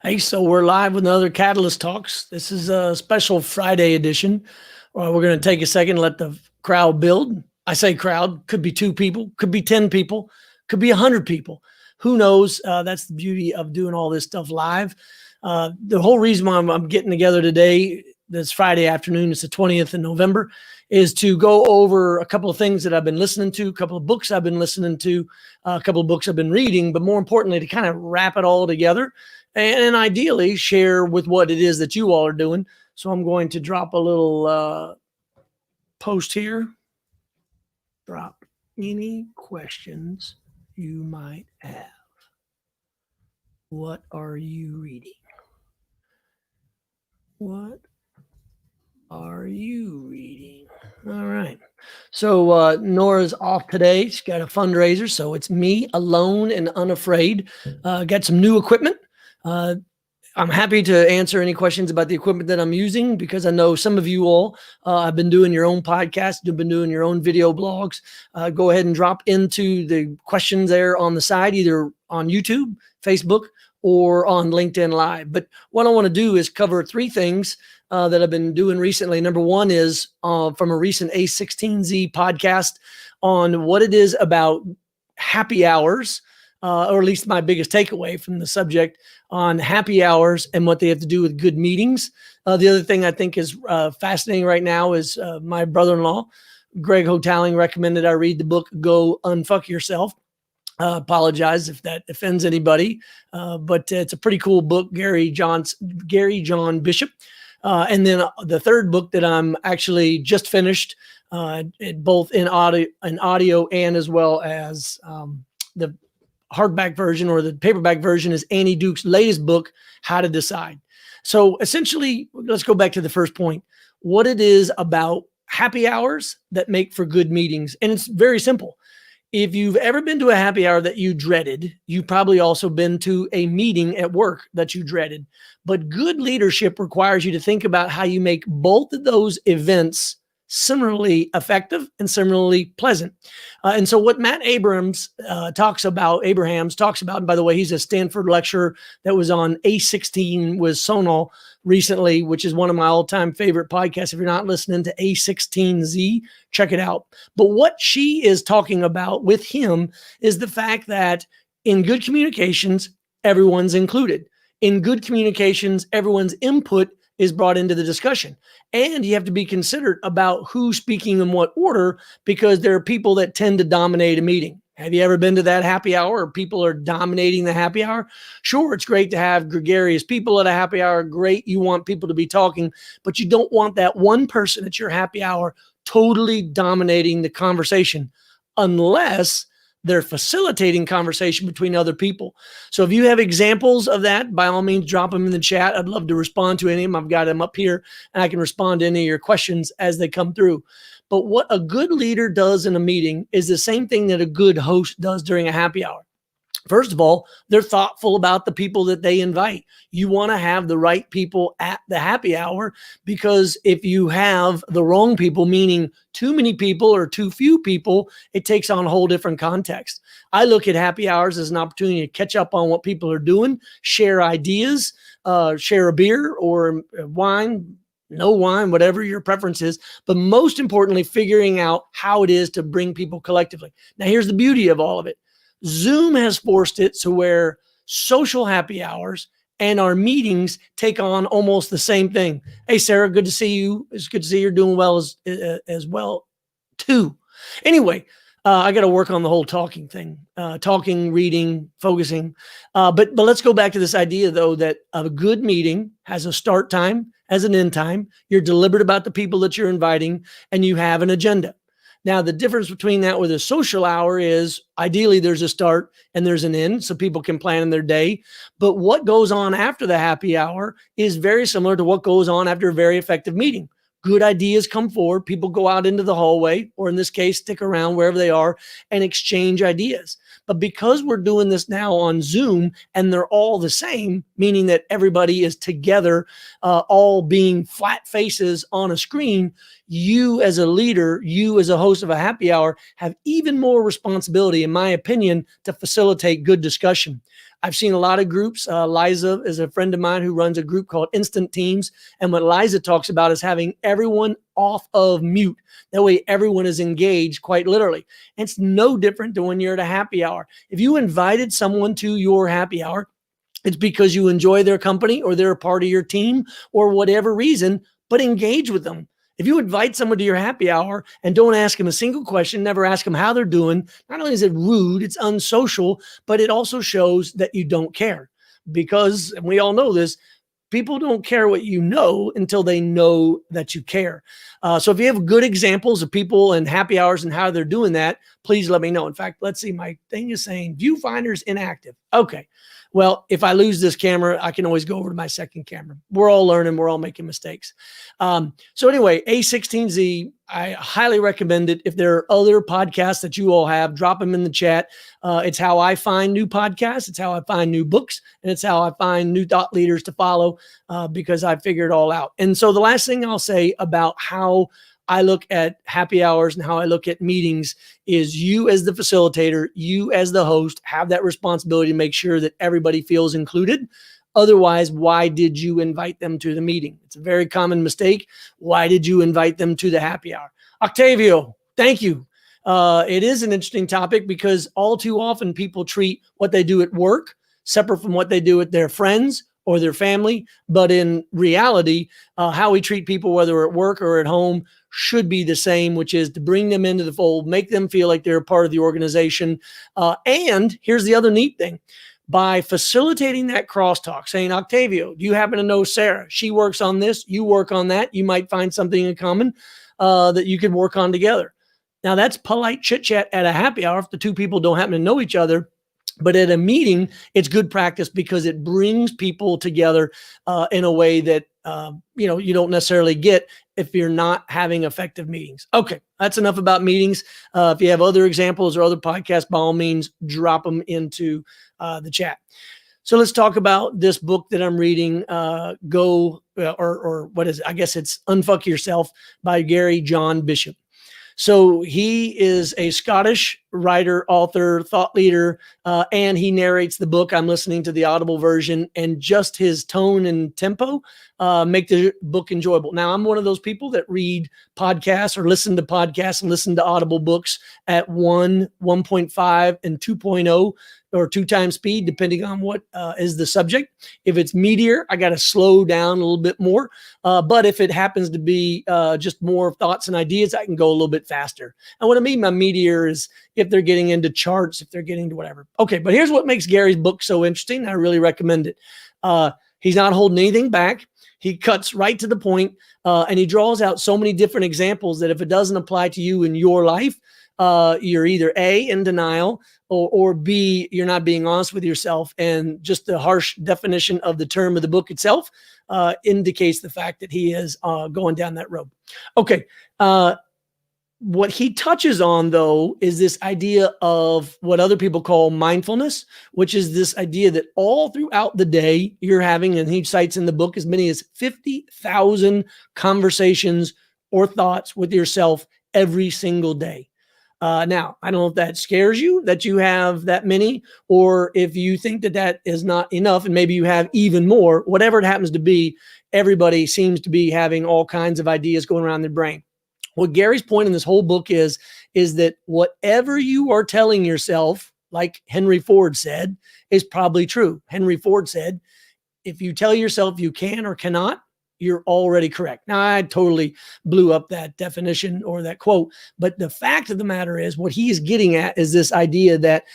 Hey, so we're live with another Catalyst Talks. This is a special Friday edition. We're going to take a second, let the crowd build. I say crowd, could be 2 people, could be 10 people, could be 100 people. Who knows? That's the beauty of doing all this stuff live. The whole reason why I'm getting together today, this Friday afternoon, it's the 20th of November, is to go over a couple of things that I've been listening to, a couple of books I've been listening to, a couple of books I've been reading, but more importantly, to kind of wrap it all together and ideally share with what it is that you all are doing. So I'm going to drop a little post here. Drop any questions you might have. What are you reading? What are you reading? All right. So Nora's off today. She's got a fundraiser. So it's me alone and unafraid. Got some new equipment. I'm happy to answer any questions about the equipment that I'm using because I know some of you all have been doing your own podcasts, you've been doing your own video blogs. Go ahead and drop into the questions there on the side, either on YouTube, Facebook, or on LinkedIn Live. But what I want to do is cover 3 things that I've been doing recently. Number one is from a recent A16Z podcast on what it is about happy hours, or at least my biggest takeaway from the subject on happy hours and what they have to do with good meetings. The other thing I think is fascinating right now is my brother-in-law, Greg Hotaling, recommended I read the book, Go Unfuck Yourself. Apologize if that offends anybody, but it's a pretty cool book, Gary John Bishop. And then the third book that I'm actually just finished, both in audio and as well as the hardback version or the paperback version, is Annie Duke's latest book, How to Decide. So essentially, let's go back to the first point, what it is about happy hours that make for good meetings. And it's very simple. If you've ever been to a happy hour that you dreaded, you've probably also been to a meeting at work that you dreaded. But good leadership requires you to think about how you make both of those events similarly effective and similarly pleasant. And so what Matt Abrahams talks about, and by the way, he's a Stanford lecturer that was on A16 with Sonal recently, which is one of my all-time favorite podcasts. If you're not listening to A16Z, check it out. But what she is talking about with him is the fact that in good communications, everyone's included. In good communications, everyone's input is brought into the discussion. And you have to be considerate about who's speaking in what order, because there are people that tend to dominate a meeting. Have you ever been to that happy hour where people are dominating the happy hour? Sure, it's great to have gregarious people at a happy hour. Great, you want people to be talking, but you don't want that one person at your happy hour totally dominating the conversation unless they're facilitating conversation between other people. So if you have examples of that, by all means, drop them in the chat. I'd love to respond to any of them. I've got them up here, and I can respond to any of your questions as they come through. But what a good leader does in a meeting is the same thing that a good host does during a happy hour. First of all, they're thoughtful about the people that they invite. You want to have the right people at the happy hour, because if you have the wrong people, meaning too many people or too few people, it takes on a whole different context. I look at happy hours as an opportunity to catch up on what people are doing, share ideas, share a beer or wine, no wine, whatever your preference is, but most importantly, figuring out how it is to bring people collectively. Now, here's the beauty of all of it. Zoom has forced it to where social happy hours and our meetings take on almost the same thing. Hey, Sarah, good to see you. It's good to see you're doing well as well, too. Anyway, I got to work on the whole talking thing, talking, reading, focusing. But let's go back to this idea, though, that a good meeting has a start time, has an end time. You're deliberate about the people that you're inviting, and you have an agenda. Now, the difference between that with a social hour is ideally there's a start and there's an end so people can plan in their day. But what goes on after the happy hour is very similar to what goes on after a very effective meeting. Good ideas come forward. People go out into the hallway, or in this case, stick around wherever they are and exchange ideas. But because we're doing this now on Zoom and they're all the same, meaning that everybody is together, all being flat faces on a screen, you as a leader, you as a host of a happy hour have even more responsibility, in my opinion, to facilitate good discussion. I've seen a lot of groups. Liza is a friend of mine who runs a group called Instant Teams. And what Liza talks about is having everyone off of mute. That way everyone is engaged quite literally. And it's no different than when you're at a happy hour. If you invited someone to your happy hour, it's because you enjoy their company or they're a part of your team or whatever reason, but engage with them. If you invite someone to your happy hour and don't ask them a single question, never ask them how they're doing, not only is it rude, it's unsocial, but it also shows that you don't care. Because, and we all know this, people don't care what you know until they know that you care. So if you have good examples of people and happy hours and how they're doing that, please let me know. In fact, let's see, my thing is saying viewfinders inactive. Okay. Well, if I lose this camera, I can always go over to my second camera. We're all learning. We're all making mistakes. So anyway, A16Z, I highly recommend it. If there are other podcasts that you all have, drop them in the chat. It's how I find new podcasts. It's how I find new books. And it's how I find new thought leaders to follow because I figured it all out. And so the last thing I'll say about how I look at happy hours and how I look at meetings is you as the facilitator, you as the host have that responsibility to make sure that everybody feels included. Otherwise, why did you invite them to the meeting? It's a very common mistake. Why did you invite them to the happy hour? Octavio, thank you. It is an interesting topic because all too often people treat what they do at work separate from what they do with their friends or their family. But in reality, how we treat people, whether at work or at home, should be the same, which is to bring them into the fold, make them feel like they're a part of the organization. And here's the other neat thing. By facilitating that crosstalk, saying, Octavio, do you happen to know Sarah? She works on this. You work on that. You might find something in common that you can work on together. Now, that's polite chit chat at a happy hour if the two people don't happen to know each other. But at a meeting, it's good practice because it brings people together in a way that you don't necessarily get if you're not having effective meetings. Okay, that's enough about meetings. If you have other examples or other podcasts, by all means, drop them into the chat. So let's talk about this book that I'm reading. Or what is it? I guess it's Unfuck Yourself by Gary John Bishop. So he is a Scottish writer, author, thought leader, and he narrates the book. I'm listening to the Audible version, and just his tone and tempo make the book enjoyable. Now, I'm one of those people that read podcasts or listen to podcasts and listen to Audible books at 1.5, and 2.0 or 2 times speed, depending on what is the subject. If it's meatier, I got to slow down a little bit more. But if it happens to be just more thoughts and ideas, I can go a little bit faster. And what I mean by meatier is if they're getting into charts, if they're getting to whatever. Okay, but here's what makes Gary's book so interesting. I really recommend it. He's not holding anything back. He cuts right to the point, and he draws out so many different examples that if it doesn't apply to you in your life, you're either A, in denial, or B, you're not being honest with yourself. And just the harsh definition of the term of the book itself indicates the fact that he is going down that road. Okay. What he touches on, though, is this idea of what other people call mindfulness, which is this idea that all throughout the day you're having, and he cites in the book as many as 50,000 conversations or thoughts with yourself every single day. Now, I don't know if that scares you that you have that many, or if you think that that is not enough and maybe you have even more. Whatever it happens to be, everybody seems to be having all kinds of ideas going around their brain. What Gary's point in this whole book is that whatever you are telling yourself, like Henry Ford said, is probably true. Henry Ford said, if you tell yourself you can or cannot, you're already correct. Now, I totally blew up that definition or that quote, but the fact of the matter is what he is getting at is this idea that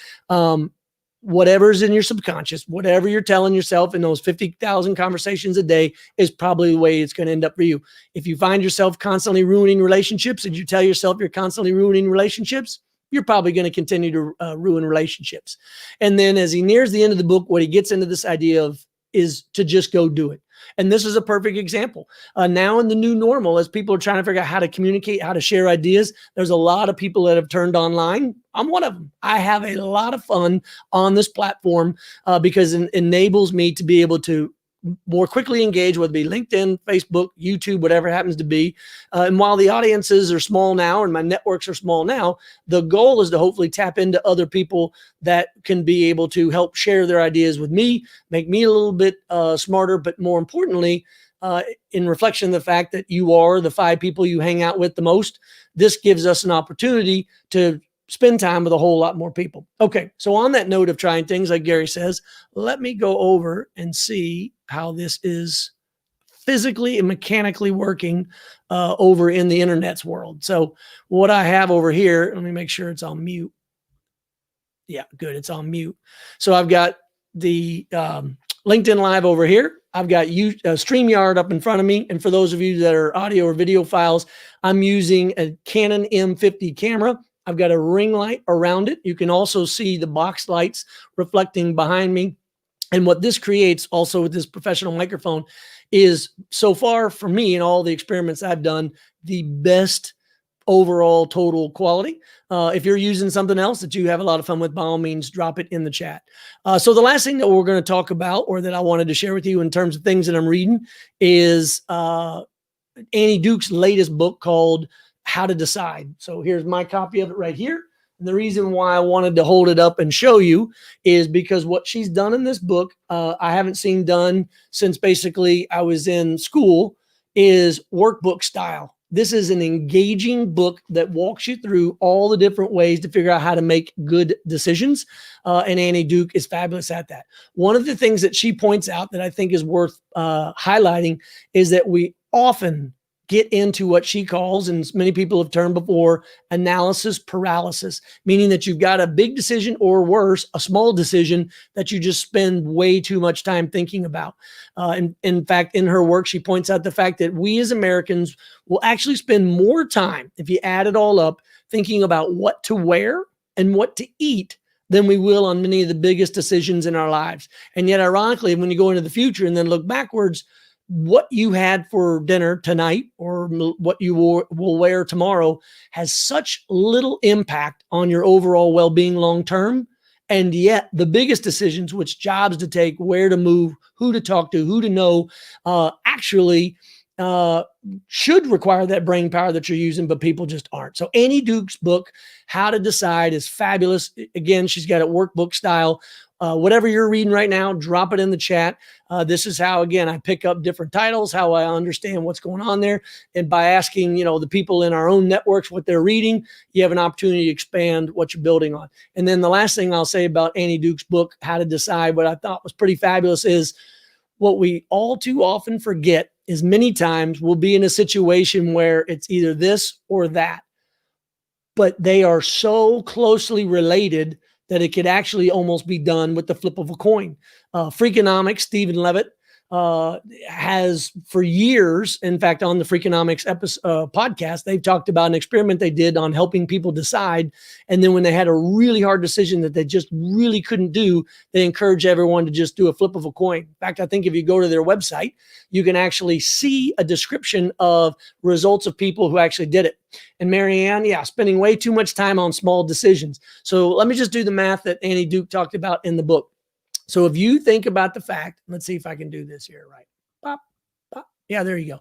whatever's in your subconscious, whatever you're telling yourself in those 50,000 conversations a day is probably the way it's going to end up for you. If you find yourself constantly ruining relationships and you tell yourself you're constantly ruining relationships, you're probably going to continue to ruin relationships. And then as he nears the end of the book, what he gets into this idea of is to just go do it. And this is a perfect example. Now in the new normal, as people are trying to figure out how to communicate, how to share ideas, there's a lot of people that have turned online. I'm one of them. I have a lot of fun on this platform because it enables me to be able to more quickly engage, whether it be LinkedIn, Facebook, YouTube, whatever it happens to be. And while the audiences are small now and my networks are small now, the goal is to hopefully tap into other people that can be able to help share their ideas with me, make me a little bit smarter, but more importantly, in reflection of the fact that you are the 5 people you hang out with the most, this gives us an opportunity to spend time with a whole lot more people. Okay, so on that note of trying things, like Gary says, let me go over and see how this is physically and mechanically working over in the internet's world. So what I have over here, let me make sure it's on mute. Yeah, good. It's on mute. So I've got the LinkedIn Live over here. I've got StreamYard up in front of me. And for those of you that are audio or video files, I'm using a Canon M50 camera. I've got a ring light around it. You can also see the box lights reflecting behind me. And what this creates also with this professional microphone is, so far for me and all the experiments I've done, the best overall total quality. If you're using something else that you have a lot of fun with, by all means, drop it in the chat. So the last thing that we're going to talk about, or that I wanted to share with you in terms of things that I'm reading, is Annie Duke's latest book called How to Decide. So here's my copy of it right here. And the reason why I wanted to hold it up and show you is because what she's done in this book, I haven't seen done since basically I was in school, is workbook style. This is an engaging book that walks you through all the different ways to figure out how to make good decisions. And Annie Duke is fabulous at that. One of the things that she points out that I think is worth highlighting is that we often get into what she calls, and many people have termed before, analysis paralysis, meaning that you've got a big decision, or worse, a small decision that you just spend way too much time thinking about. And in fact, in her work, she points out the fact that we as Americans will actually spend more time, if you add it all up, thinking about what to wear and what to eat than we will on many of the biggest decisions in our lives. And yet, ironically, when you go into the future and then look backwards, what you had for dinner tonight or what you will wear tomorrow has such little impact on your overall well-being long-term. And yet the biggest decisions, which jobs to take, where to move, who to talk to, who to know, actually should require that brain power that you're using, but people just aren't. So Annie Duke's book, How to Decide, is fabulous. Again, she's got it workbook style. Whatever you're reading right now, drop it in the chat. This is how, again, I pick up different titles, how I understand what's going on there. And by asking, the people in our own networks what they're reading, you have an opportunity to expand what you're building on. And then the last thing I'll say about Annie Duke's book, How to Decide, what I thought was pretty fabulous is what we all too often forget is many times we'll be in a situation where it's either this or that, but they are so closely related that it could actually almost be done with the flip of a coin. Freakonomics, Stephen Levitt, has for years, in fact, on the Freakonomics podcast, they've talked about an experiment they did on helping people decide. And then when they had a really hard decision that they just really couldn't do, they encourage everyone to just do a flip of a coin. In fact, I think if you go to their website, you can actually see a description of results of people who actually did it. And Marianne, spending way too much time on small decisions. So let me just do the math that Annie Duke talked about in the book. So if you think about the fact, let's see if I can do this here right. Pop, pop. Yeah, there you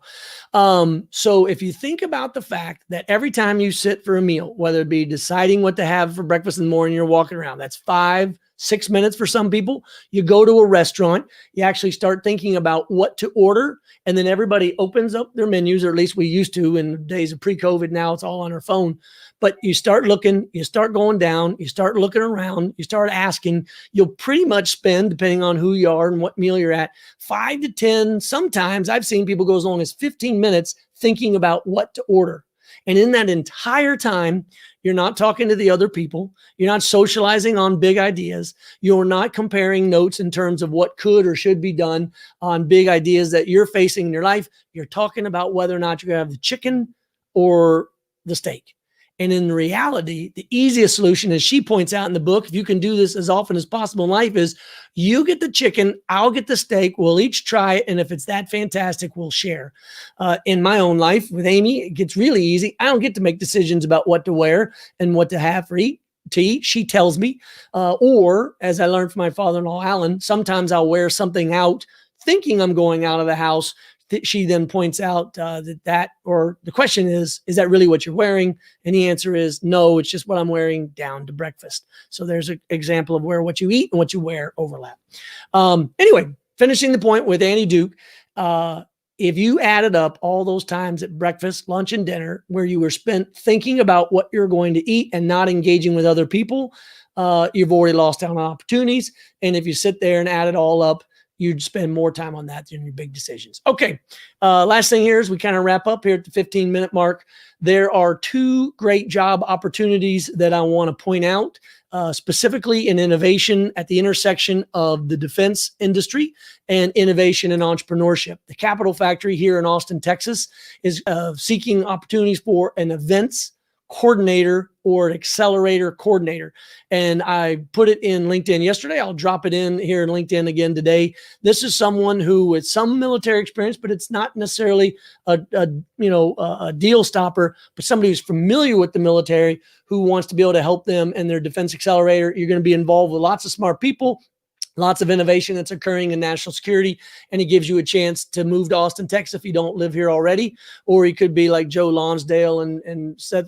go. So if you think about the fact that every time you sit for a meal, whether it be deciding what to have for breakfast in the morning, you're walking around, that's 5-6 minutes for some people. You go to a restaurant, you actually start thinking about what to order, and then everybody opens up their menus, or at least we used to in the days of pre-COVID. Now it's all on our phone. But you start looking, you start going down, you start looking around, you start asking, you'll pretty much spend, depending on who you are and what meal you're at, 5 to 10, sometimes I've seen people go as long as 15 minutes thinking about what to order. And in that entire time, you're not talking to the other people. You're not socializing on big ideas. You're not comparing notes in terms of what could or should be done on big ideas that you're facing in your life. You're talking about whether or not you're going to have the chicken or the steak. And in reality, the easiest solution, as she points out in the book, if you can do this as often as possible in life, is you get the chicken, I'll get the steak, we'll each try it, and if it's that fantastic, we'll share. In my own life with Amy, it gets really easy. I don't get to make decisions about what to wear and what to have to eat. She tells me. Or, as I learned from my father-in-law, Alan, sometimes I'll wear something out thinking I'm going out of the house, she then points out or the question is that really what you're wearing? And the answer is no, it's just what I'm wearing down to breakfast. So there's an example of where what you eat and what you wear overlap. Anyway, finishing the point with Annie Duke, if you added up all those times at breakfast, lunch, and dinner where you were spent thinking about what you're going to eat and not engaging with other people, you've already lost out on opportunities. And if you sit there and add it all up, you'd spend more time on that than your big decisions. Okay. Last thing here is we kind of wrap up here at the 15-minute mark. There are two great job opportunities that I want to point out, specifically in innovation at the intersection of the defense industry and innovation and entrepreneurship. The Capital Factory here in Austin, Texas is seeking opportunities for an events coordinator or an accelerator coordinator. And I put it in LinkedIn yesterday. I'll drop it in here in LinkedIn again today. This is someone who with some military experience, but it's not necessarily a deal stopper, but somebody who's familiar with the military who wants to be able to help them in their defense accelerator. You're going to be involved with lots of smart people, lots of innovation that's occurring in national security, and it gives you a chance to move to Austin, Texas if you don't live here already, or you could be like Joe Lonsdale and Seth,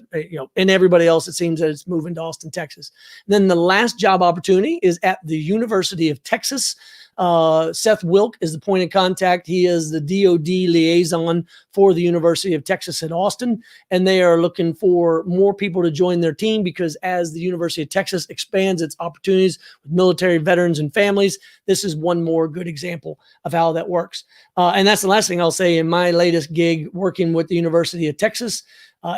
and everybody else. It seems that it's moving to Austin, Texas. And then the last job opportunity is at the University of Texas. Seth Wilk is the point of contact. He is the DoD liaison for the University of Texas at Austin, and they are looking for more people to join their team because as the University of Texas expands its opportunities with military veterans and families, this is one more good example of how that works. And that's the last thing I'll say in my latest gig working with the University of Texas.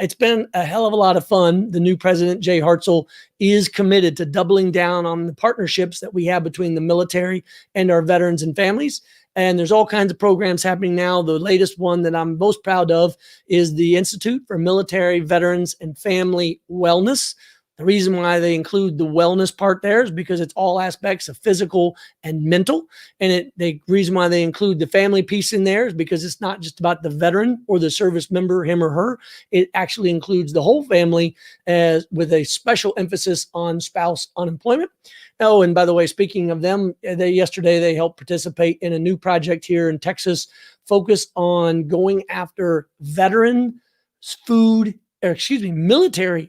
It's been a hell of a lot of fun. The new president, Jay Hartzell, is committed to doubling down on the partnerships that we have between the military and our veterans and families. And there's all kinds of programs happening now. The latest one that I'm most proud of is the Institute for Military Veterans and Family Wellness. The reason why they include the wellness part there is because it's all aspects of physical and mental. And the reason why they include the family piece in there is because it's not just about the veteran or the service member, him or her. It actually includes the whole family with a special emphasis on spouse unemployment. Oh, and by the way, speaking of them, yesterday they helped participate in a new project here in Texas focused on going after military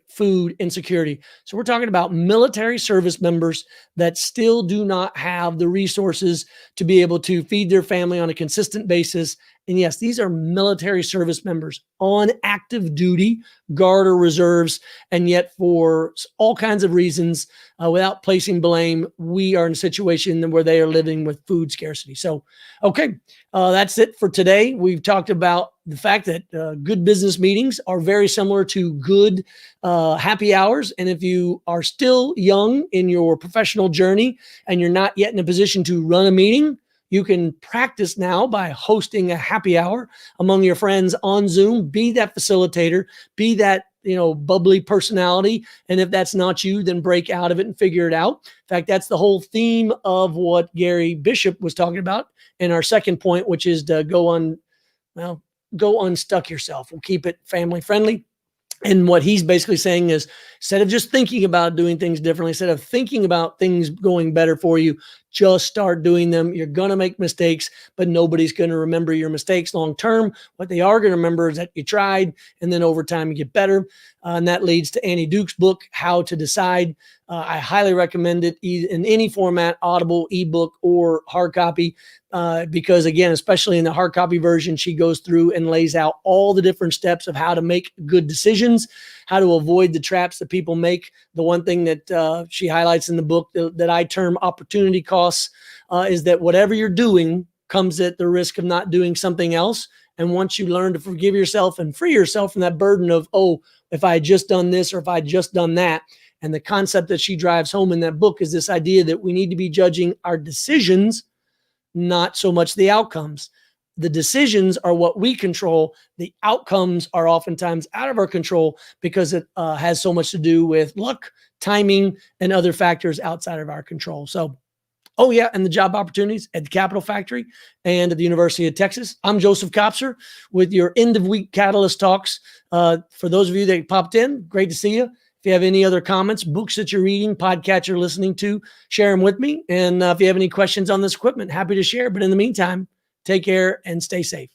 food insecurity. So we're talking about military service members that still do not have the resources to be able to feed their family on a consistent basis. And yes, these are military service members on active duty, guard or reserves. And yet for all kinds of reasons, without placing blame, we are in a situation where they are living with food scarcity. So, okay, that's it for today. We've talked about the fact that good business meetings are very similar to good happy hours. And if you are still young in your professional journey and you're not yet in a position to run a meeting, you can practice now by hosting a happy hour among your friends on Zoom. Be that facilitator, be that bubbly personality. And if that's not you, then break out of it and figure it out. In fact, that's the whole theme of what Gary Bishop was talking about in our second point, which is to go unstuck yourself. We'll keep it family friendly. And what he's basically saying is instead of just thinking about doing things differently, instead of thinking about things going better for you, just start doing them. You're going to make mistakes, but nobody's going to remember your mistakes long term. What they are going to remember is that you tried, and then over time you get better. And that leads to Annie Duke's book, How to Decide. I highly recommend it in any format, Audible, ebook, or hard copy, because again, especially in the hard copy version, she goes through and lays out all the different steps of how to make good decisions, how to avoid the traps that people make. The one thing that she highlights in the book that I term opportunity costs is that whatever you're doing comes at the risk of not doing something else. And once you learn to forgive yourself and free yourself from that burden of, if I had just done this or if I had just done that. And the concept that she drives home in that book is this idea that we need to be judging our decisions, not so much the outcomes. The decisions are what we control. The outcomes are oftentimes out of our control because it has so much to do with luck, timing, and other factors outside of our control. So, and the job opportunities at the Capital Factory and at the University of Texas. I'm Joseph Kopser with your end of week Catalyst Talks. For those of you that popped in, great to see you. If you have any other comments, books that you're reading, podcasts you're listening to, share them with me. And if you have any questions on this equipment, happy to share. But in the meantime, Take care and stay safe.